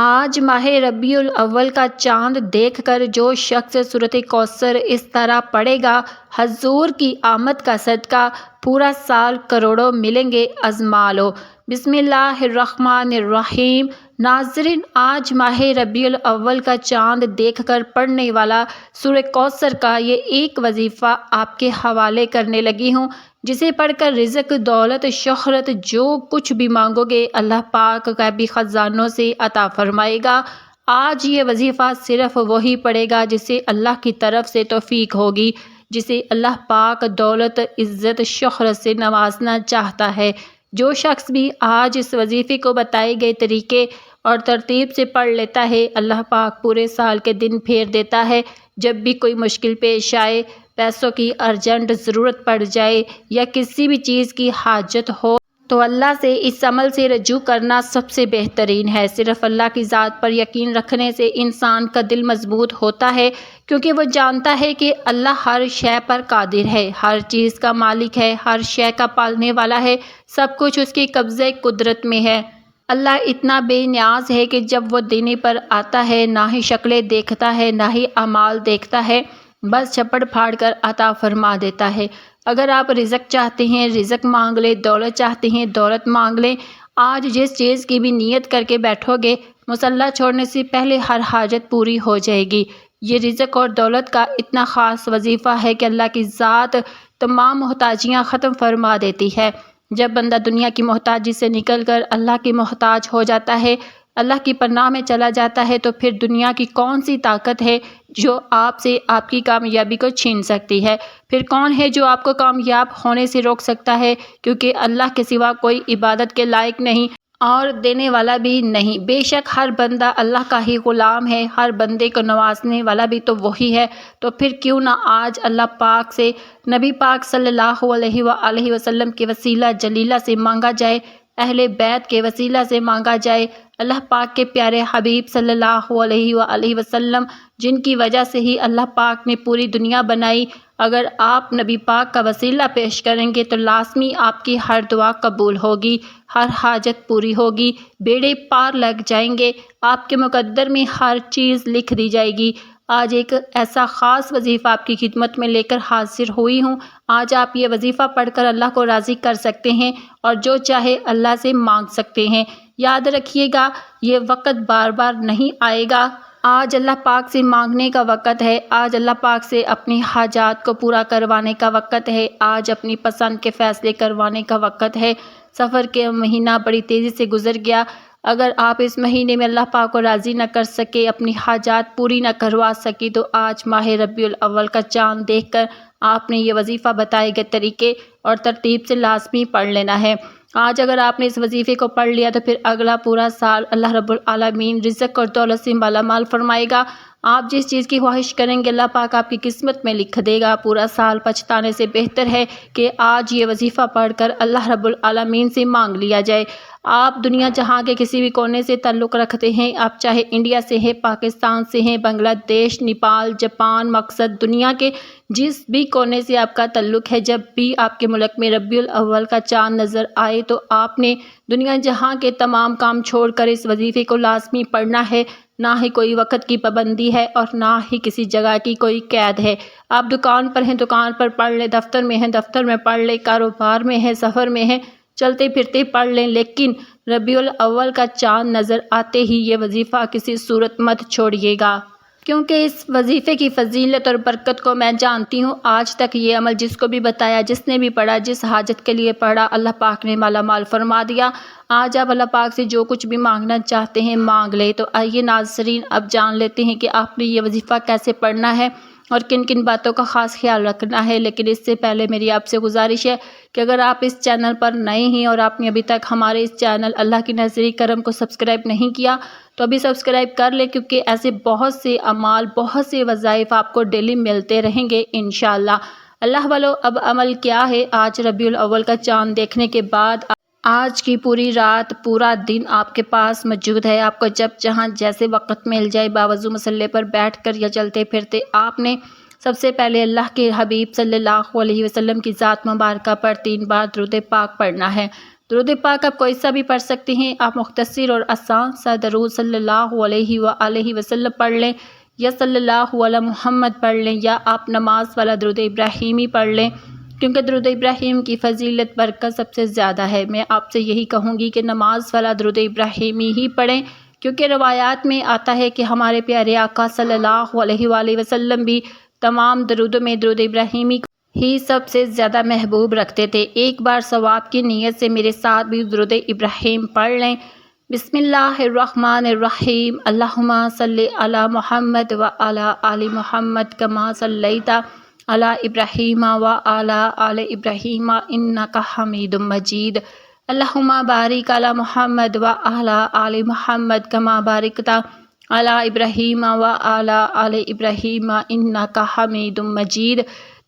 آج ماہ ربیع الاول کا چاند دیکھ کر جو شخص سورۃ کوثر اس طرح پڑھے گا، حضور کی آمد کا صدقہ پورا سال کروڑوں ملیں گے، آزما لو۔ بسم اللہ الرحمن الرحیم۔ ناظرین، آج ماہ ربیع الاول کا چاند دیکھ کر پڑھنے والا سورہ کوثر کا یہ ایک وظیفہ آپ کے حوالے کرنے لگی ہوں، جسے پڑھ کر رزق، دولت، شہرت، جو کچھ بھی مانگو گے اللہ پاک غیبی خزانوں سے عطا فرمائے گا۔ آج یہ وظیفہ صرف وہی پڑھے گا جسے اللہ کی طرف سے توفیق ہوگی، جسے اللہ پاک دولت، عزت، شہرت سے نوازنا چاہتا ہے۔ جو شخص بھی آج اس وظیفے کو بتائے گئے طریقے اور ترتیب سے پڑھ لیتا ہے، اللہ پاک پورے سال کے دن پھیر دیتا ہے۔ جب بھی کوئی مشکل پیش آئے، پیسوں کی ارجنٹ ضرورت پڑ جائے یا کسی بھی چیز کی حاجت ہو تو اللہ سے اس عمل سے رجوع کرنا سب سے بہترین ہے۔ صرف اللہ کی ذات پر یقین رکھنے سے انسان کا دل مضبوط ہوتا ہے، کیونکہ وہ جانتا ہے کہ اللہ ہر شے پر قادر ہے، ہر چیز کا مالک ہے، ہر شے کا پالنے والا ہے، سب کچھ اس کے قبضے قدرت میں ہے۔ اللہ اتنا بے نیاز ہے کہ جب وہ دینے پر آتا ہے نہ ہی شکلیں دیکھتا ہے نہ ہی اعمال دیکھتا ہے، بس چھپڑ پھاڑ کر عطا فرما دیتا ہے۔ اگر آپ رزق چاہتے ہیں رزق مانگ لیں، دولت چاہتے ہیں دولت مانگ لیں۔ آج جس چیز کی بھی نیت کر کے بیٹھو گے، مصلی چھوڑنے سے پہلے ہر حاجت پوری ہو جائے گی۔ یہ رزق اور دولت کا اتنا خاص وظیفہ ہے کہ اللہ کی ذات تمام محتاجیاں ختم فرما دیتی ہے۔ جب بندہ دنیا کی محتاجی سے نکل کر اللہ کی محتاج ہو جاتا ہے، اللہ کی پناہ میں چلا جاتا ہے، تو پھر دنیا کی کون سی طاقت ہے جو آپ سے آپ کی کامیابی کو چھین سکتی ہے؟ پھر کون ہے جو آپ کو کامیاب ہونے سے روک سکتا ہے؟ کیونکہ اللہ کے سوا کوئی عبادت کے لائق نہیں اور دینے والا بھی نہیں۔ بے شک ہر بندہ اللہ کا ہی غلام ہے، ہر بندے کو نوازنے والا بھی تو وہی ہے۔ تو پھر کیوں نہ آج اللہ پاک سے نبی پاک صلی اللہ علیہ وآلہ وسلم کے وسیلہ جلیلہ سے مانگا جائے، اہل بیت کے وسیلہ سے مانگا جائے، اللہ پاک کے پیارے حبیب صلی اللہ علیہ وآلہ وسلم جن کی وجہ سے ہی اللہ پاک نے پوری دنیا بنائی۔ اگر آپ نبی پاک کا وسیلہ پیش کریں گے تو لازمی آپ کی ہر دعا قبول ہوگی، ہر حاجت پوری ہوگی، بیڑے پار لگ جائیں گے، آپ کے مقدر میں ہر چیز لکھ دی جائے گی۔ آج ایک ایسا خاص وظیفہ آپ کی خدمت میں لے کر حاضر ہوئی ہوں۔ آج آپ یہ وظیفہ پڑھ کر اللہ کو راضی کر سکتے ہیں اور جو چاہے اللہ سے مانگ سکتے ہیں۔ یاد رکھیے گا، یہ وقت بار بار نہیں آئے گا۔ آج اللہ پاک سے مانگنے کا وقت ہے، آج اللہ پاک سے اپنی حاجات کو پورا کروانے کا وقت ہے، آج اپنی پسند کے فیصلے کروانے کا وقت ہے۔ سفر کے مہینہ بڑی تیزی سے گزر گیا۔ اگر آپ اس مہینے میں اللہ پاک کو راضی نہ کر سکے، اپنی حاجات پوری نہ کروا سکی، تو آج ماہ ربیع الاول کا چاند دیکھ کر آپ نے یہ وظیفہ بتائے گئے طریقے اور ترتیب سے لازمی پڑھ لینا ہے۔ آج اگر آپ نے اس وظیفے کو پڑھ لیا تو پھر اگلا پورا سال اللہ رب العالمین رزق اور دولت سے مالا مال فرمائے گا۔ آپ جس چیز کی خواہش کریں گے اللہ پاک آپ کی قسمت میں لکھ دے گا۔ پورا سال پچھتانے سے بہتر ہے کہ آج یہ وظیفہ پڑھ کر اللہ رب العالمین سے مانگ لیا جائے۔ آپ دنیا جہاں کے کسی بھی کونے سے تعلق رکھتے ہیں، آپ چاہے انڈیا سے ہیں، پاکستان سے ہیں، بنگلہ دیش، نیپال، جاپان، مقصد دنیا کے جس بھی کونے سے آپ کا تعلق ہے، جب بھی آپ کے ملک میں ربیع الاول کا چاند نظر آئے تو آپ نے دنیا جہاں کے تمام کام چھوڑ کر اس وظیفے کو لازمی پڑھنا ہے۔ نہ ہی کوئی وقت کی پابندی ہے اور نہ ہی کسی جگہ کی کوئی قید ہے۔ آپ دکان پر ہیں دکان پر پڑھ لیں، دفتر میں ہیں دفتر میں پڑھ لیں، کاروبار میں ہیں سفر میں ہیں، چلتے پھرتے پڑھ لیں، لیکن ربیع الاول کا چاند نظر آتے ہی یہ وظیفہ کسی صورت مت چھوڑیے گا، کیونکہ اس وظیفے کی فضیلت اور برکت کو میں جانتی ہوں۔ آج تک یہ عمل جس کو بھی بتایا، جس نے بھی پڑھا، جس حاجت کے لیے پڑھا، اللہ پاک نے مالا مال فرما دیا۔ آج آپ اللہ پاک سے جو کچھ بھی مانگنا چاہتے ہیں مانگ لیں۔ تو آئیے ناظرین، اب جان لیتے ہیں کہ آپ نے یہ وظیفہ کیسے پڑھنا ہے اور کن کن باتوں کا خاص خیال رکھنا ہے۔ لیکن اس سے پہلے میری آپ سے گزارش ہے کہ اگر آپ اس چینل پر نئے ہیں اور آپ نے ابھی تک ہمارے اس چینل اللہ کی نظری کرم کو سبسکرائب نہیں کیا تو ابھی سبسکرائب کر لیں، کیونکہ ایسے بہت سے اعمال، بہت سے وظائف آپ کو ڈیلی ملتے رہیں گے انشاءاللہ۔ اللہ والو، اب عمل کیا ہے؟ آج ربیع الاول کا چاند دیکھنے کے بعد آج کی پوری رات، پورا دن آپ کے پاس موجود ہے۔ آپ کو جب جہاں جیسے وقت مل جائے، باوضو مصلی پر بیٹھ کر یا چلتے پھرتے، آپ نے سب سے پہلے اللہ کے حبیب صلی اللہ علیہ وسلم کی ذات مبارکہ پر 3 بار درود پاک پڑھنا ہے۔ درود پاک آپ کوئی سا بھی پڑھ سکتے ہیں، آپ مختصر اور آسان سا درود صلی اللہ علیہ وآلہ وسلم پڑھ لیں، یا صلی اللہ علی محمد پڑھ لیں، یا آپ نماز والا درود ابراہیمی پڑھ لیں، کیونکہ درود ابراہیم کی فضیلت برکت سب سے زیادہ ہے۔ میں آپ سے یہی کہوں گی کہ نماز والا درود ابراہیمی ہی پڑھیں، کیونکہ روایات میں آتا ہے کہ ہمارے پیارے آقا صلی اللہ علیہ وآلہ وسلم بھی تمام درودوں میں درود ابراہیمی ہی سب سے زیادہ محبوب رکھتے تھے۔ ایک بار ثواب کی نیت سے میرے ساتھ بھی درود ابراہیم پڑھ لیں۔ بسم اللہ الرحمن الرحیم، اللہم صلی علی محمد وعلی آل محمد کما صلیت علی ابراہیم وعلی آل ابراہیم انک حمید مجید، اللہم بارک علی محمد وعلی آل محمد کما بارکت علی ابراہیم وعلی آل ابراہیم انک حمید مجید۔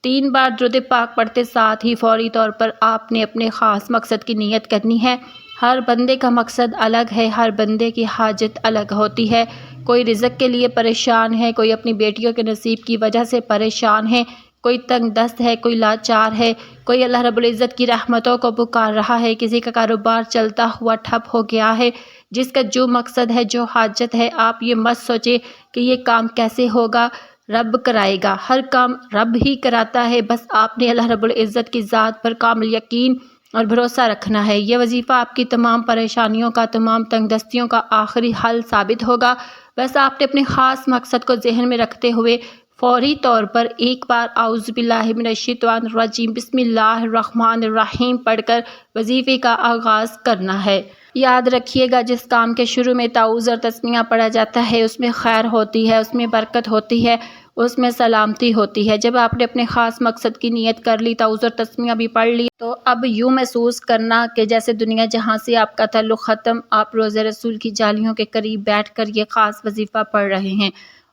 3 بار درود پاک پڑھتے ساتھ ہی فوری طور پر آپ نے اپنے خاص مقصد کی نیت کرنی ہے۔ ہر بندے کا مقصد الگ ہے، ہر بندے کی حاجت الگ ہوتی ہے۔ کوئی رزق کے لیے پریشان ہے، کوئی اپنی بیٹیوں کے نصیب کی وجہ سے پریشان ہے، کوئی تنگ دست ہے، کوئی لاچار ہے، کوئی اللہ رب العزت کی رحمتوں کو پکار رہا ہے، کسی کا کاروبار چلتا ہوا ٹھپ ہو گیا ہے۔ جس کا جو مقصد ہے، جو حاجت ہے، آپ یہ مت سوچیں کہ یہ کام کیسے ہوگا، رب کرائے گا۔ ہر کام رب ہی کراتا ہے، بس آپ نے اللہ رب العزت کی ذات پر کامل یقین اور بھروسہ رکھنا ہے۔ یہ وظیفہ آپ کی تمام پریشانیوں کا، تمام تنگ دستیوں کا آخری حل ثابت ہوگا۔ بس آپ نے اپنے خاص مقصد کو ذہن میں رکھتے ہوئے فوری طور پر ایک بار اعوذ باللہ من الشیطان الرجیم بسم اللہ الرحمن الرحیم پڑھ کر وظیفے کا آغاز کرنا ہے۔ یاد رکھیے گا، جس کام کے شروع میں تعوذ اور تسمیہ پڑھا جاتا ہے اس میں خیر ہوتی ہے، اس میں برکت ہوتی ہے، اس میں سلامتی ہوتی ہے۔ جب آپ نے اپنے خاص مقصد کی نیت کر لی، تعوذ اور تسمیہ بھی پڑھ لی، تو اب یوں محسوس کرنا کہ جیسے دنیا جہاں سے آپ کا تعلق ختم، آپ روضہ رسول کی جالیوں کے قریب بیٹھ کر یہ خاص وظیفہ پڑھ رہے ہیں۔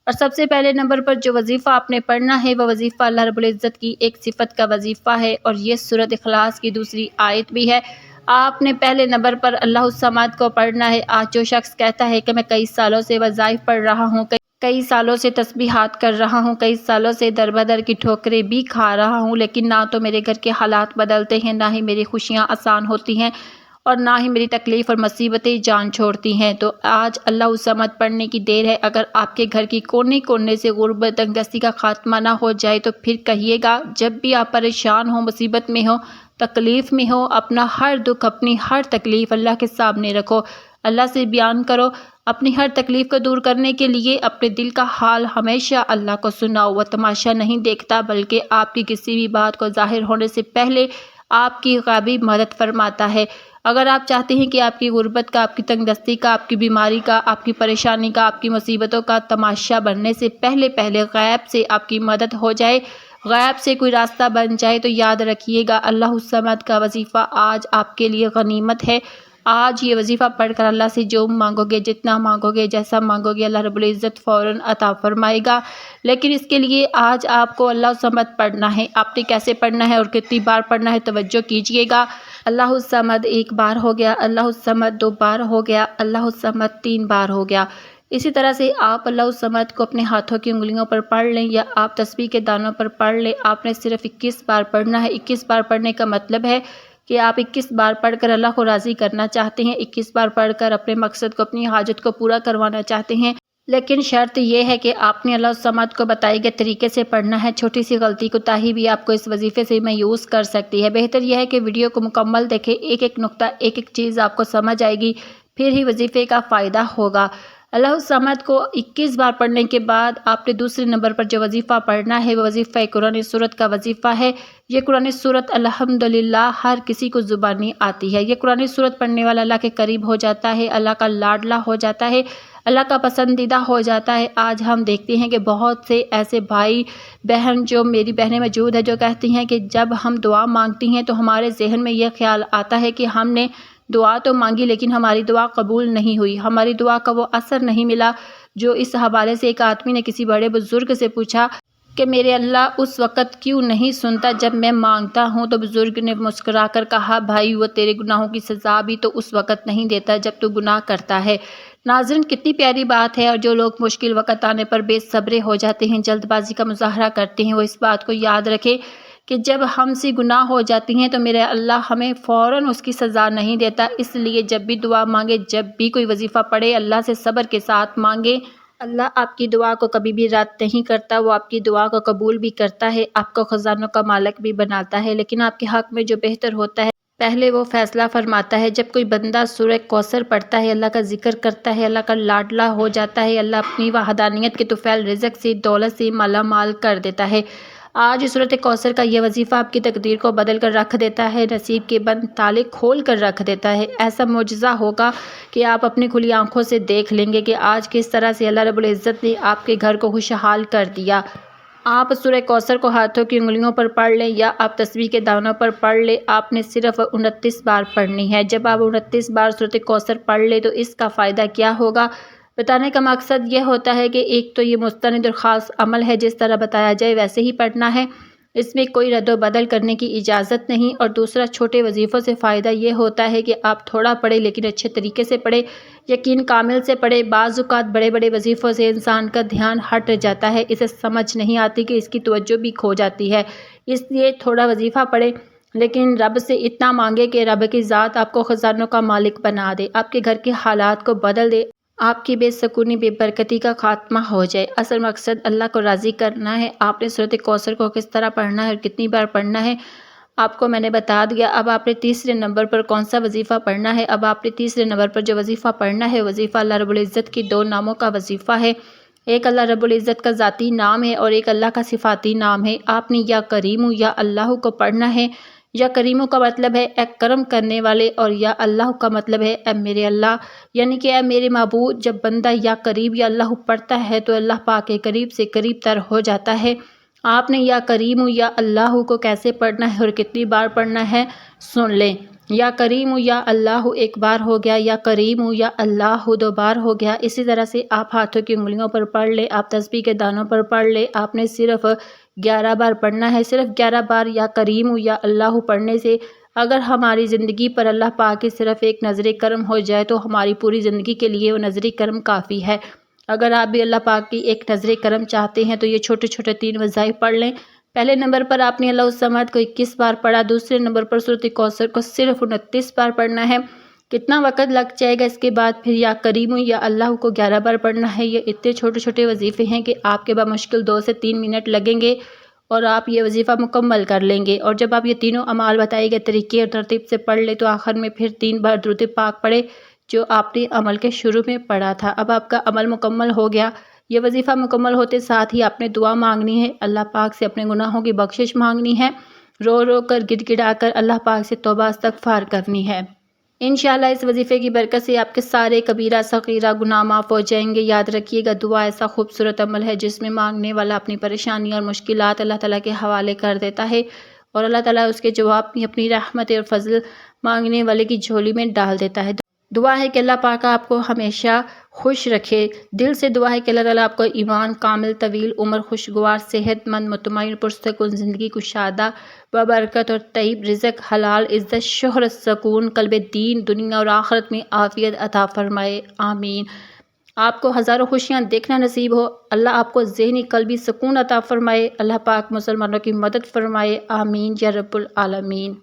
اور سب سے پہلے نمبر پر جو وظیفہ آپ نے پڑھنا ہے وہ وظیفہ اللہ رب العزت کی ایک صفت کا وظیفہ ہے، اور یہ سورۃ اخلاص کی دوسری آیت بھی ہے۔ آپ نے پہلے نمبر پر اللہ الصمد کو پڑھنا ہے۔ آج جو شخص کہتا ہے کہ میں کئی سالوں سے وظائف پڑھ رہا ہوں، کئی سالوں سے تسبیحات کر رہا ہوں، کئی سالوں سے در بدر کی ٹھوکریں بھی کھا رہا ہوں، لیکن نہ تو میرے گھر کے حالات بدلتے ہیں، نہ ہی میری خوشیاں آسان ہوتی ہیں، اور نہ ہی میری تکلیف اور مصیبتیں جان چھوڑتی ہیں، تو آج اللہ الصمد پڑھنے کی دیر ہے۔ اگر آپ کے گھر کی کونے کونے سے غربت تنگ دستی کا خاتمہ نہ ہو جائے تو پھر کہیے گا، جب بھی آپ پریشان ہوں، مصیبت میں ہوں، تکلیف میں ہو، اپنا ہر دکھ، اپنی ہر تکلیف اللہ کے سامنے رکھو، اللہ سے بیان کرو۔ اپنی ہر تکلیف کو دور کرنے کے لیے اپنے دل کا حال ہمیشہ اللہ کو سناؤ۔ وہ تماشا نہیں دیکھتا، بلکہ آپ کی کسی بھی بات کو ظاہر ہونے سے پہلے آپ کی غیبی مدد فرماتا ہے۔ اگر آپ چاہتے ہیں کہ آپ کی غربت کا، آپ کی تنگ دستی کا، آپ کی بیماری کا، آپ کی پریشانی کا، آپ کی مصیبتوں کا تماشا بننے سے پہلے غیب سے آپ کی مدد ہو جائے، غیب سے کوئی راستہ بن جائے، تو یاد رکھیے گا اللہ الصمد کا وظیفہ آج آپ کے لیے غنیمت ہے۔ آج یہ وظیفہ پڑھ کر اللہ سے جو مانگو گے، جتنا مانگو گے، جیسا مانگو گے، اللہ رب العزت فوراً عطا فرمائے گا۔ لیکن اس کے لیے آج آپ کو اللہ الصمد پڑھنا ہے۔ آپ نے کیسے پڑھنا ہے اور کتنی بار پڑھنا ہے، توجہ کیجئے گا۔ اللہ الصمد 1 بار ہو گیا، اللہ الصمد 2 بار ہو گیا، اللہ الصمد 3 بار ہو گیا۔ اسی طرح سے آپ اللہ الصمد کو اپنے ہاتھوں کی انگلیوں پر پڑھ لیں، یا آپ تسبیح کے دانوں پر پڑھ لیں۔ آپ نے صرف 21 بار پڑھنا ہے۔ 21 بار پڑھنے کا مطلب ہے کہ آپ 21 بار پڑھ کر اللہ کو راضی کرنا چاہتے ہیں، 21 بار پڑھ کر اپنے مقصد کو، اپنی حاجت کو پورا کروانا چاہتے ہیں۔ لیکن شرط یہ ہے کہ آپ نے اللہ الصمد کو بتائے گئے طریقے سے پڑھنا ہے۔ چھوٹی سی غلطی کوتاہی بھی آپ کو اس وظیفے سے مایوس کر سکتی ہے۔ بہتر یہ ہے کہ ویڈیو کو مکمل دیکھیں، ایک ایک نقطہ، ایک ایک چیز آپ کو سمجھ آئے گی، پھر ہی وظیفے کا فائدہ ہوگا۔ اللہ الصمد کو 21 بار پڑھنے کے بعد آپ نے دوسرے نمبر پر جو وظیفہ پڑھنا ہے وہ وظیفہ قرآن سورت کا وظیفہ ہے۔ یہ قرآن سورت الحمدللہ ہر کسی کو زبانی آتی ہے۔ یہ قرآن سورت پڑھنے والا اللہ کے قریب ہو جاتا ہے، اللہ کا لاڈلا ہو جاتا ہے، اللہ کا پسندیدہ ہو جاتا ہے۔ آج ہم دیکھتے ہیں کہ بہت سے ایسے بھائی بہن، جو میری بہنیں موجود ہیں، جو کہتی ہیں کہ جب ہم دعا مانگتی ہیں تو ہمارے ذہن میں یہ خیال آتا ہے کہ ہم نے دعا تو مانگی لیکن ہماری دعا قبول نہیں ہوئی، ہماری دعا کا وہ اثر نہیں ملا۔ جو اس حوالے سے ایک آدمی نے کسی بڑے بزرگ سے پوچھا کہ میرے اللہ اس وقت کیوں نہیں سنتا جب میں مانگتا ہوں، تو بزرگ نے مسکرا کر کہا، بھائی وہ تیرے گناہوں کی سزا بھی تو اس وقت نہیں دیتا جب تو گناہ کرتا ہے۔ ناظرین، کتنی پیاری بات ہے، اور جو لوگ مشکل وقت آنے پر بے صبرے ہو جاتے ہیں، جلد بازی کا مظاہرہ کرتے ہیں، وہ اس بات کو یاد رکھیں کہ جب ہم سے گناہ ہو جاتی ہیں تو میرے اللہ ہمیں فوراً اس کی سزا نہیں دیتا، اس لیے جب بھی دعا مانگے، جب بھی کوئی وظیفہ پڑھے، اللہ سے صبر کے ساتھ مانگے۔ اللہ آپ کی دعا کو کبھی بھی رد نہیں کرتا، وہ آپ کی دعا کو قبول بھی کرتا ہے، آپ کو خزانوں کا مالک بھی بناتا ہے، لیکن آپ کے حق میں جو بہتر ہوتا ہے پہلے وہ فیصلہ فرماتا ہے۔ جب کوئی بندہ سورہ کوثر پڑھتا ہے، اللہ کا ذکر کرتا ہے، اللہ کا لاڈلا ہو جاتا ہے، اللہ اپنی وحدانیت کے طفیل رزق سے، دولت سے مالا مال کر دیتا ہے۔ آج سورۃ کوثر کا یہ وظیفہ آپ کی تقدیر کو بدل کر رکھ دیتا ہے، نصیب کے بند تالے کھول کر رکھ دیتا ہے۔ ایسا معجزہ ہوگا کہ آپ اپنی کھلی آنکھوں سے دیکھ لیں گے کہ آج کس طرح سے اللہ رب العزت نے آپ کے گھر کو خوشحال کر دیا۔ آپ سورہ کوثر کو ہاتھوں کی انگلیوں پر پڑھ لیں یا آپ تسبیح کے دانوں پر پڑھ لیں، آپ نے صرف 29 بار پڑھنی ہے۔ جب آپ 29 بار سورۃ کوثر پڑھ لیں تو اس کا فائدہ کیا ہوگا؟ بتانے کا مقصد یہ ہوتا ہے کہ ایک تو یہ مستند اور خاص عمل ہے، جس طرح بتایا جائے ویسے ہی پڑھنا ہے، اس میں کوئی رد و بدل کرنے کی اجازت نہیں، اور دوسرا چھوٹے وظیفوں سے فائدہ یہ ہوتا ہے کہ آپ تھوڑا پڑھیں لیکن اچھے طریقے سے پڑھیں، یقین کامل سے پڑھیں۔ بعض اوقات بڑے بڑے وظیفوں سے انسان کا دھیان ہٹ جاتا ہے، اسے سمجھ نہیں آتی کہ اس کی توجہ بھی کھو جاتی ہے، اس لیے تھوڑا وظیفہ پڑھیں لیکن رب سے اتنا مانگے کہ رب کی ذات آپ کو خزانوں کا مالک بنا دے، آپ کے گھر کے حالات کو بدل دے، آپ کی بے سکونی بے برکتی کا خاتمہ ہو جائے۔ اصل مقصد اللہ کو راضی کرنا ہے۔ آپ نے سورۃ کوثر کو کس طرح پڑھنا ہے اور کتنی بار پڑھنا ہے آپ کو میں نے بتا دیا۔ اب آپ نے تیسرے نمبر پر کون سا وظیفہ پڑھنا ہے؟ اب آپ نے تیسرے نمبر پر جو وظیفہ پڑھنا ہے، وظیفہ اللہ رب العزت کی 2 ناموں کا وظیفہ ہے۔ ایک اللہ رب العزت کا ذاتی نام ہے اور ایک اللہ کا صفاتی نام ہے۔ آپ نے یا کریم یا اللہ کو پڑھنا ہے۔ یا کریم کا مطلب ہے اے کرم کرنے والے، اور یا اللہ کا مطلب ہے اے میرے اللہ، یعنی کہ اے میرے معبود۔ جب بندہ یا قریب یا اللہ پڑھتا ہے تو اللہ پاک کے قریب سے قریب تر ہو جاتا ہے۔ آپ نے یا کریم یا اللہ کو کیسے پڑھنا ہے اور کتنی بار پڑھنا ہے سن لیں۔ یا کریم یا اللہ 1 بار ہو گیا، یا کریم یا اللہ 2 بار ہو گیا۔ اسی طرح سے آپ ہاتھوں کی انگلیوں پر پڑھ لیں، آپ تسبیح کے دانوں پر پڑھ لیں۔ آپ نے صرف 11 بار پڑھنا ہے۔ صرف 11 بار یا کریم یا اللہ پڑھنے سے اگر ہماری زندگی پر اللہ پاک کی صرف ایک نظر کرم ہو جائے تو ہماری پوری زندگی کے لیے وہ نظر کرم کافی ہے۔ اگر آپ بھی اللہ پاک کی ایک نظر کرم چاہتے ہیں تو یہ چھوٹے چھوٹے 3 وظائف پڑھ لیں۔ پہلے نمبر پر آپ نے اللہ الصمد کو 21 بار پڑھا، دوسرے نمبر پر سورۃ کوثر کو صرف 29 بار پڑھنا ہے۔ کتنا وقت لگ جائے گا اس کے بعد پھر یا کریم یا اللہ کو 11 بار پڑھنا ہے۔ یہ اتنے چھوٹے چھوٹے وظیفے ہیں کہ آپ کے بمشکل 2 سے 3 منٹ لگیں گے اور آپ یہ وظیفہ مکمل کر لیں گے۔ اور جب آپ یہ تینوں اعمال بتائے گئے طریقے اور ترتیب سے پڑھ لیں تو آخر میں پھر 3 بار درود پاک پڑھے جو آپ نے عمل کے شروع میں پڑھا تھا۔ اب آپ کا عمل مکمل ہو گیا۔ یہ وظیفہ مکمل ہوتے ساتھ ہی آپ نے دعا مانگنی ہے، اللہ پاک سے اپنے گناہوں کی بخشش مانگنی ہے، رو رو کر گڑ گڑا کر اللہ پاک سے توبہ استغفار کرنی ہے۔ انشاءاللہ اس وظیفے کی برکت سے آپ کے سارے کبیرہ صغیرہ گناہ معاف ہو جائیں گے۔ یاد رکھیے گا، دعا ایسا خوبصورت عمل ہے جس میں مانگنے والا اپنی پریشانی اور مشکلات اللہ تعالیٰ کے حوالے کر دیتا ہے اور اللہ تعالیٰ اس کے جواب میں اپنی رحمت اور فضل مانگنے والے کی جھولی میں ڈال دیتا ہے۔ دعا ہے کہ اللہ پاک آپ کو ہمیشہ خوش رکھے۔ دل سے دعا ہے کہ اللہ تعالیٰ آپ کو ایمان کامل، طویل عمر، خوشگوار، صحت مند، مطمئن، پرسکون زندگی، کشادہ ببرکت اور طیب رزق، حلال عزت، شہرت، سکون، قلب دین، دنیا اور آخرت میں عافیت عطا فرمائے، آمین۔ آپ کو ہزاروں خوشیاں دیکھنا نصیب ہو، اللہ آپ کو ذہنی قلبی سکون عطا فرمائے، اللہ پاک مسلمانوں کی مدد فرمائے، آمین یا رب العالمین۔